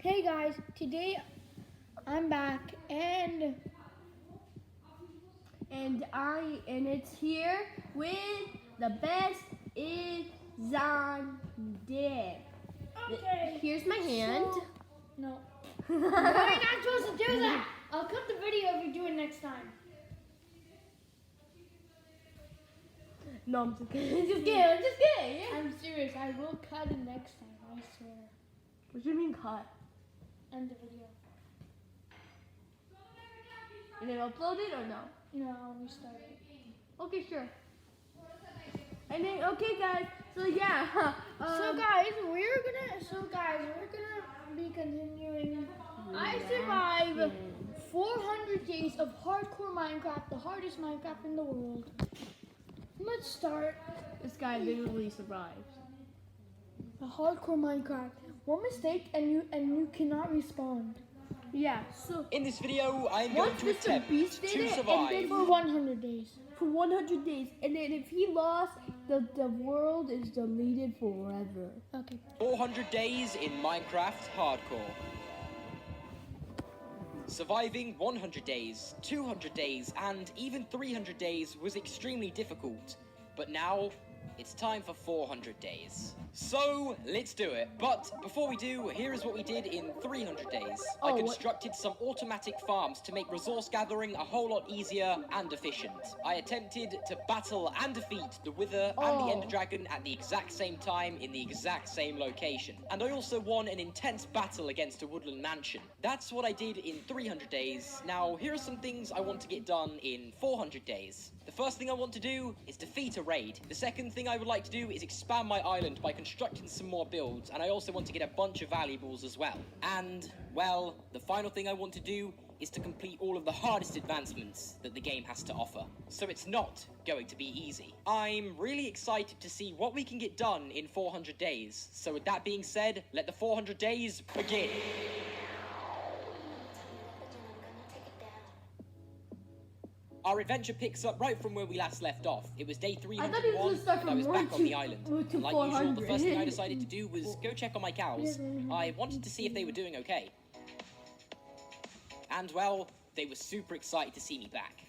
Hey guys, today I'm back and it's here with the best is on deck. okay. Here's my hand. No. You're not supposed to do that. I'll cut the video if you do it next time. No, I'm just kidding. Just kidding. I'm serious. I will cut it next time. I swear. What do you mean cut? End the video. And then upload it or no? No, I'll restart it. Okay, sure. And then okay, guys. So yeah. So guys, we're gonna be continuing. I survived 400 days of hardcore Minecraft, the hardest Minecraft in the world. Let's start. This guy literally survived. A hardcore Minecraft. One mistake and you cannot respawn. Yeah. So In this video, I'm going once to Mr. attempt Beast did to it, survive. and then For 100 days. for 100 days, and then if he lost, the world is deleted forever. Okay. 400 days in Minecraft Hardcore. Surviving 100 days, 200 days, and even 300 days was extremely difficult. But now, it's time for 400 days. So, let's do it. But before we do, here is what we did in 300 days. I Oh, what- constructed some automatic farms to make resource gathering a whole lot easier and efficient. I attempted to battle and defeat the Wither and the Oh. Ender Dragon at the exact same time in the exact same location. And I also won an intense battle against a woodland mansion. That's what I did in 300 days. Now, here are some things I want to get done in 400 days. The first thing I want to do is defeat a raid. The second thing I would like to do is expand my island by constructing some more builds, and I also want to get a bunch of valuables as well. And, well, the final thing I want to do is to complete all of the hardest advancements that the game has to offer. So it's not going to be easy. I'm really excited to see what we can get done in 400 days. So with that being said, let the 400 days begin. Our adventure picks up right from where we last left off. It was day I thought he was gonna 301, start and I from was 1 back on to- the island. to And like usual, the 400. first thing I decided to do was go check on my cows. I wanted to see if they were doing okay. And, well, they were super excited to see me back.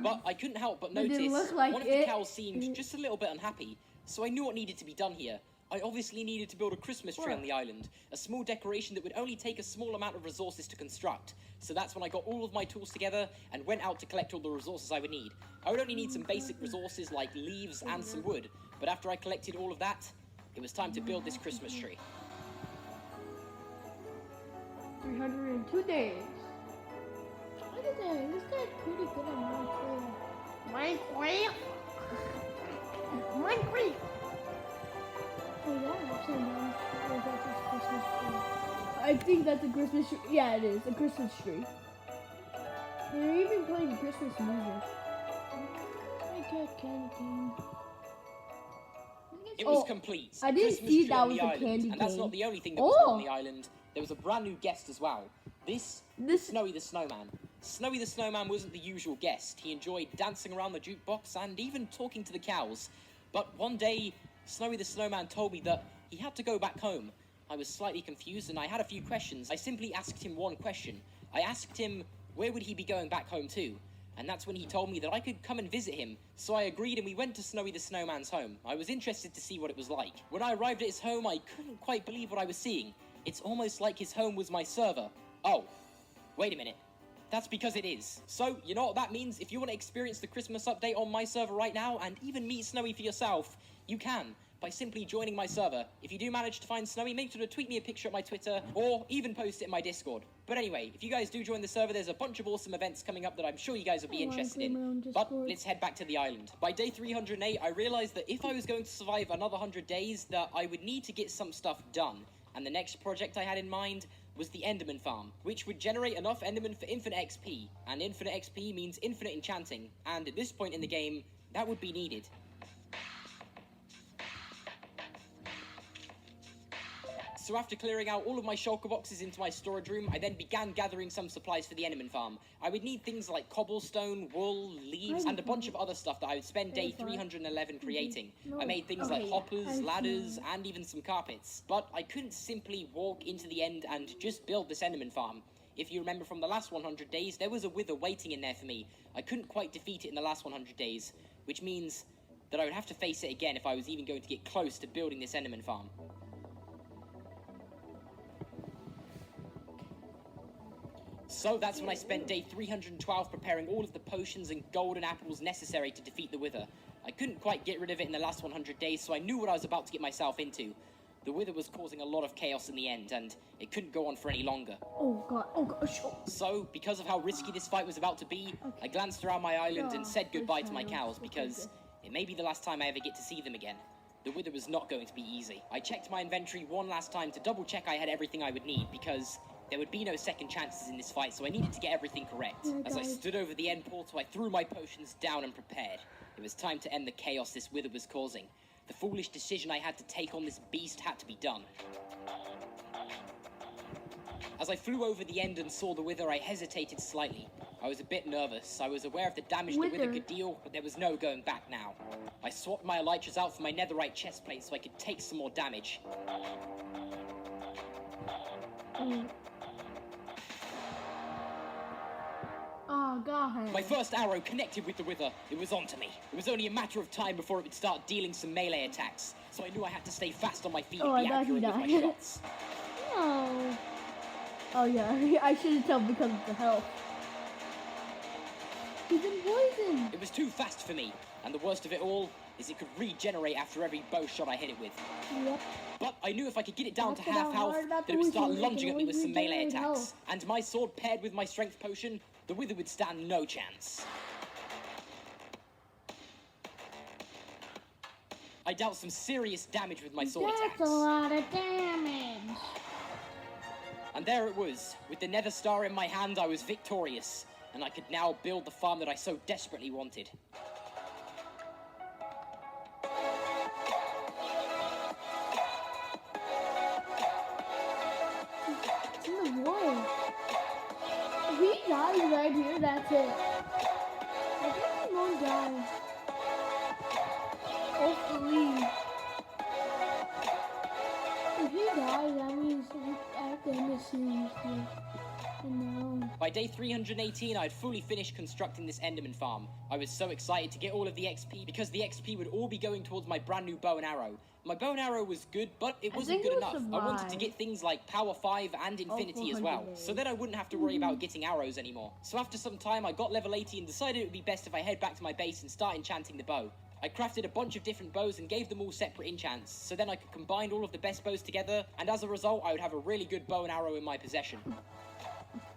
But I couldn't help but It didn't notice look like one of the it. cows seemed just a little bit unhappy, so I knew what needed to be done here. I obviously needed to build a Christmas tree on the island, a small decoration that would only take a small amount of resources to construct. So that's when I got all of my tools together and went out to collect all the resources I would need. I would only need some basic resources like leaves and some wood, but after I collected all of that, it was time to build this Christmas tree. 302 days. Look at that. This guy's pretty good at Minecraft. Minecraft. Minecraft. Oh, that upside down. Oh, that's his Christmas tree. I think that's a Christmas tree. Yeah, it is a Christmas tree. They're even playing Christmas music. I got candy cane. It was Oh, complete. I didn't Christmas see tree that on was the a island. candy And that's cane. not the only thing that was Oh. on the island. There was a brand new guest as well. This Snowy the Snowman. Snowy the Snowman wasn't the usual guest. He enjoyed dancing around the jukebox and even talking to the cows. But one day, Snowy the Snowman told me that he had to go back home. I was slightly confused and I had a few questions. I simply asked him one question. I asked him, where would he be going back home to? And that's when he told me that I could come and visit him. So I agreed and we went to Snowy the Snowman's home. I was interested to see what it was like. When I arrived at his home, I couldn't quite believe what I was seeing. It's almost like his home was my server. Oh, wait a minute. That's because it is. So, you know what that means? If you want to experience the Christmas update on my server right now and even meet Snowy for yourself, you can by simply joining my server. If you do manage to find Snowy, make sure to tweet me a picture at my Twitter or even post it in my Discord. But anyway, if you guys do join the server, there's a bunch of awesome events coming up that I'm sure you guys will be Oh, I interested create my own in. But Discord. let's head back to the island. By day 308, I realized that if I was going to survive another 100 days, that I would need to get some stuff done. And the next project I had in mind was the Enderman farm, which would generate enough Enderman for infinite XP. And infinite XP means infinite enchanting. And at this point in the game, that would be needed. So after clearing out all of my shulker boxes into my storage room, I then began gathering some supplies for the Enderman farm. I would need things like cobblestone, wool, leaves, and a bunch of other stuff that I would spend day 311 creating. I made things like hoppers, ladders, and even some carpets. But I couldn't simply walk into the end and just build this Enderman farm. If you remember from the last 100 days, there was a wither waiting in there for me. I couldn't quite defeat it in the last 100 days, which means that I would have to face it again if I was even going to get close to building this Enderman farm. So that's when I spent day 312 preparing all of the potions and golden apples necessary to defeat the wither. I couldn't quite get rid of it in the last 100 days, so I knew what I was about to get myself into. The wither was causing a lot of chaos in the end, and it couldn't go on for any longer. Oh gosh. So, because of how risky this fight was about to be, I glanced around my island and said goodbye to my cows, because it may be the last time I ever get to see them again. The wither was not going to be easy. I checked my inventory one last time to double check I had everything I would need, because there would be no second chances in this fight, so I needed to get everything correct. As I stood over the end portal, I threw my potions down and prepared. It was time to end the chaos this wither was causing. The foolish decision I had to take on this beast had to be done. As I flew over the end and saw the wither, I hesitated slightly. I was a bit nervous. I was aware of the damage the wither could deal, but there was no going back now. I swapped my elytras out for my netherite chestplate so I could take some more damage. Oh god. My first arrow connected with the wither. It was onto me. It was only a matter of time before it would start dealing some melee attacks, so I knew I had to stay fast on my feet and be accurate with my shots. No. Oh yeah, I should have told because of the health. He's in poison. It was too fast for me, and the worst of it all is it could regenerate after every bow shot I hit it with. Yep. But I knew if I could get it down to half health, that it would start lunging at me with some melee attacks. And my sword paired with my strength potion, the wither would stand no chance. I dealt some serious damage with my sword attacks. That's a lot of damage. And there it was. With the Nether Star in my hand, I was victorious. And I could now build the farm that I so desperately wanted. It's in the wall. If he dies right here, that's it. I think he won't die. Hopefully. If he dies, that means I have to end the series here. No. By day 318, I had fully finished constructing this Enderman farm. I was so excited to get all of the XP because the XP would all be going towards my brand new bow and arrow. My bow and arrow was good, but it wasn't good enough. I wanted to get things like power 5 and infinity as well, so then I wouldn't have to worry about getting arrows anymore. So after some time, I got level 80 and decided it would be best if I head back to my base and start enchanting the bow. I crafted a bunch of different bows and gave them all separate enchants, so then I could combine all of the best bows together, and as a result, I would have a really good bow and arrow in my possession.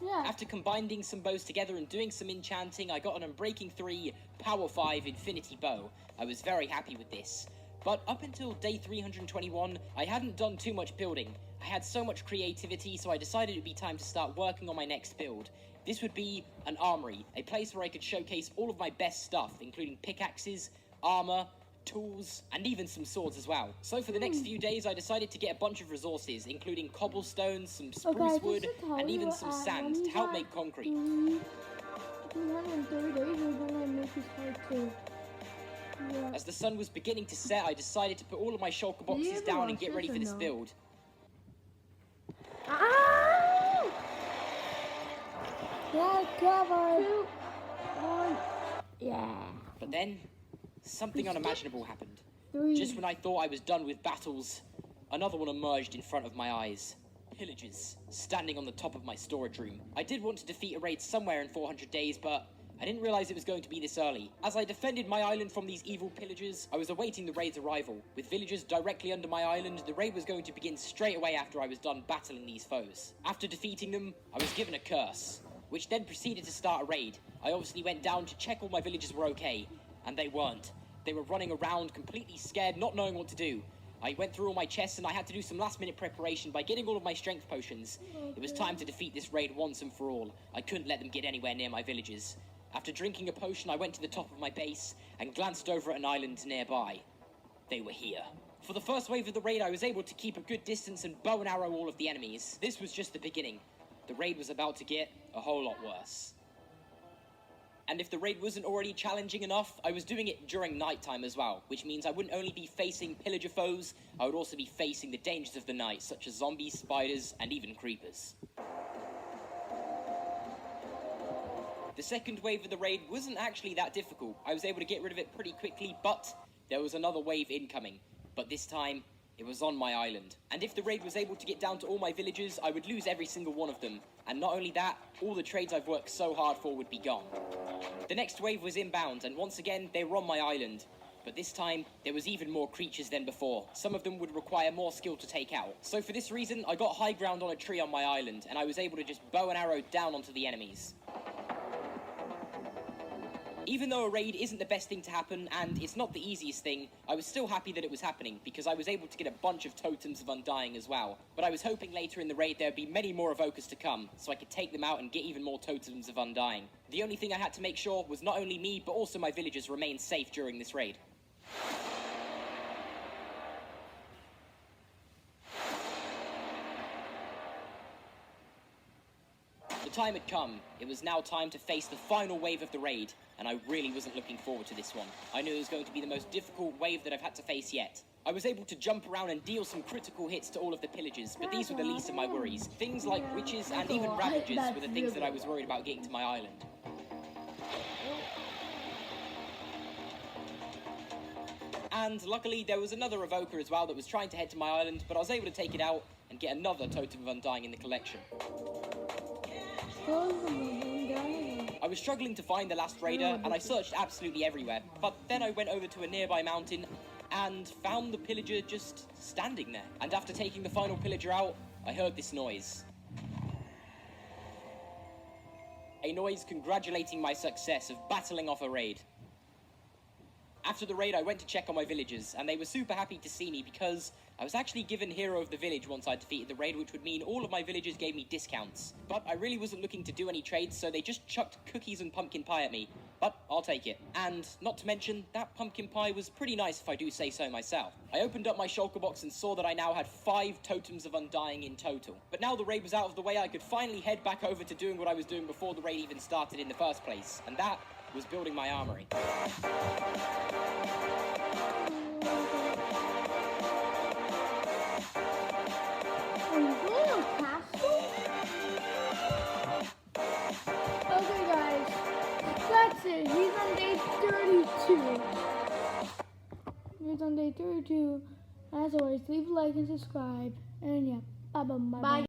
Yeah. After combining some bows together and doing some enchanting, I got an Unbreaking 3, Power 5 Infinity Bow. I was very happy with this. But up until day 321, I hadn't done too much building. I had so much creativity, so I decided it would be time to start working on my next build. This would be an armory, a place where I could showcase all of my best stuff, including pickaxes, armor, tools, and even some swords as well. So for the next few days, I decided to get a bunch of resources, including cobblestones, some spruce wood, and even some sand to help make concrete. 230 days, we're gonna make this part too. Yeah. As the sun was beginning to set, I decided to put all of my shulker boxes down and get ready for this build. Ah! Yeah, cover. 2, 1. Yeah. But then, something unimaginable happened. 3. Just when I thought I was done with battles, another one emerged in front of my eyes. Pillagers, standing on the top of my storage room. I did want to defeat a raid somewhere in 400 days, but I didn't realize it was going to be this early. As I defended my island from these evil pillagers, I was awaiting the raid's arrival. With villagers directly under my island, the raid was going to begin straight away after I was done battling these foes. After defeating them, I was given a curse, which then proceeded to start a raid. I obviously went down to check all my villagers were okay, and they weren't. They were running around, completely scared, not knowing what to do. I went through all my chests and I had to do some last-minute preparation by getting all of my strength potions. It was time to defeat this raid once and for all. I couldn't let them get anywhere near my villagers. After drinking a potion, I went to the top of my base and glanced over at an island nearby. They were here. For the first wave of the raid, I was able to keep a good distance and bow and arrow all of the enemies. This was just the beginning. The raid was about to get a whole lot worse. And if the raid wasn't already challenging enough, I was doing it during nighttime as well, which means I wouldn't only be facing pillager foes, I would also be facing the dangers of the night, such as zombies, spiders, and even creepers. The second wave of the raid wasn't actually that difficult. I was able to get rid of it pretty quickly, but there was another wave incoming. But this time, it was on my island. And if the raid was able to get down to all my villagers, I would lose every single one of them. And not only that, all the trades I've worked so hard for would be gone. The next wave was inbound, and once again, they were on my island. But this time, there was even more creatures than before. Some of them would require more skill to take out. So for this reason, I got high ground on a tree on my island, and I was able to just bow and arrow down onto the enemies. Even though a raid isn't the best thing to happen, and it's not the easiest thing, I was still happy that it was happening, because I was able to get a bunch of Totems of Undying as well. But I was hoping later in the raid there'd be many more Evokers to come, so I could take them out and get even more Totems of Undying. The only thing I had to make sure was not only me, but also my villagers remained safe during this raid. The time had come. It was now time to face the final wave of the raid, and I really wasn't looking forward to this one. I knew it was going to be the most difficult wave that I've had to face yet. I was able to jump around and deal some critical hits to all of the pillagers, but these were the least of my worries. Things like witches and even ravagers were the things that I was worried about getting to my island. And luckily there was another evoker as well that was trying to head to my island, but I was able to take it out and get another Totem of Undying in the collection. I was struggling to find the last raider, and I searched absolutely everywhere, but then I went over to a nearby mountain and found the pillager just standing there. And after taking the final pillager out, I heard this noise. A noise congratulating my success of battling off a raid. After the raid, I went to check on my villagers, and they were super happy to see me because I was actually given Hero of the Village once I defeated the raid, which would mean all of my villagers gave me discounts. But I really wasn't looking to do any trades, so they just chucked cookies and pumpkin pie at me. But I'll take it. And not to mention, that pumpkin pie was pretty nice if I do say so myself. I opened up my shulker box and saw that I now had 5 Totems of Undying in total. But now the raid was out of the way, I could finally head back over to doing what I was doing before the raid even started in the first place. And that was building my armory. Okay guys, that's it. He's on day 32. He's on day 32. As always, leave a like and subscribe. And yeah, bye.